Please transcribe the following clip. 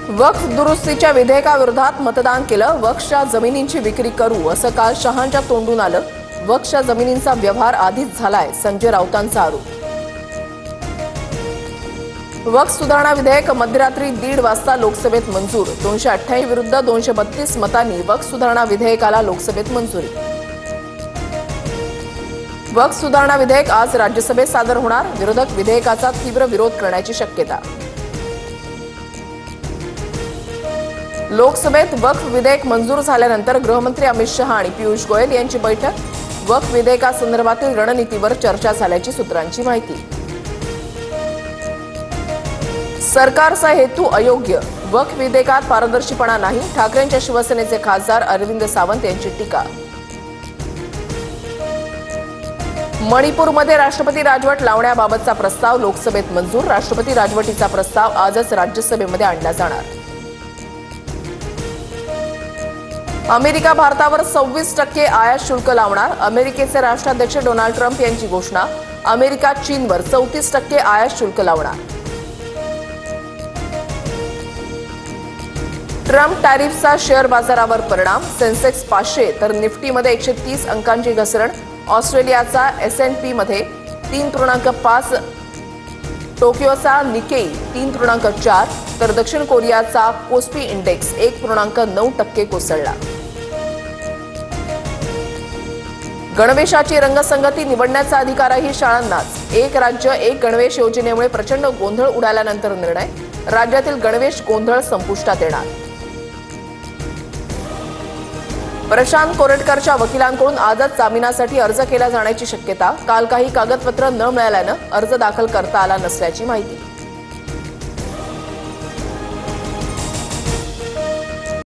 वक्फ दुरुस्तीच्या विधेयकाविरोधात मतदान केलं। वक्फच्या जमिनींची विक्री करू असं काल शहांच्या तोंडून आलं। वक्फच्या जमिनींचा व्यवहार आधीच झालाय, संजय राऊतांचा आरोप। वक्फ सुधारणा विधेयक मध्यरात्री 1:30 वाजता लोकसभेत मंजूर। 288 विरुद्ध 232 मतांनी वक्फ सुधारणा विधेयकाला लोकसभेत मंजुरी। वक्फ सुधारणा विधेयक आज राज्यसभेत सादर होणार। विरोधक विधेयकाचा तीव्र विरोध करण्याची शक्यता। लोकसभेत वक्फ विधेयक मंजूर झाल्यानंतर गृहमंत्री अमित शहा आणि पियुष गोयल यांची बैठक। वक्फ विधेयकासंदर्भातील रणनीतीवर चर्चा झाल्याची सूत्रांची माहिती। सरकारचा हेतू अयोग्य, वक्फ विधेयकात पारदर्शीपणा नाही, ठाकरेंच्या शिवसेनेचे खासदार अरविंद सावंत यांची टीका। मणिपूरमध्ये राष्ट्रपती राजवट लावण्याबाबतचा प्रस्ताव लोकसभेत मंजूर। राष्ट्रपती राजवटीचा प्रस्ताव आजच राज्यसभेमध्ये आणला जाणार। अमेरिका भारतावर 26% आयात शुल्क लावणार। अमेरिकेचे राष्ट्राध्यक्ष डोनाल्ड ट्रम्प यांची घोषणा। अमेरिका चीनवर 34% आयात शुल्क लावणार। ट्रम्प टॅरिफचा शेअर बाजारावर परिणाम। सेन्सेक्स 500 तर निफ्टीमध्ये 130 अंकांची घसरण। ऑस्ट्रेलियाचा S&P मध्ये 3.5, टोकियोचा निकेई 3.4 तर दक्षिण कोरियाचा कोस्पी इंडेक्स 1.9% कोसळला। गणवेशाची रंगसंगती निवडण्याचा अधिकारही शाळांनाच। एक राज्य एक गणवेश योजनेमुळे प्रचंड गोंधळ उडाल्यानंतर निर्णय। राज्यातील गणवेश गोंधळ संपुष्टात येणार। प्रशांत कोरेटकरच्या वकिलांकडून आजच जामिनासाठी अर्ज केला जाण्याची शक्यता। काल काही कागदपत्र न मिळाल्यानं अर्ज दाखल करता आला नसल्याची माहिती।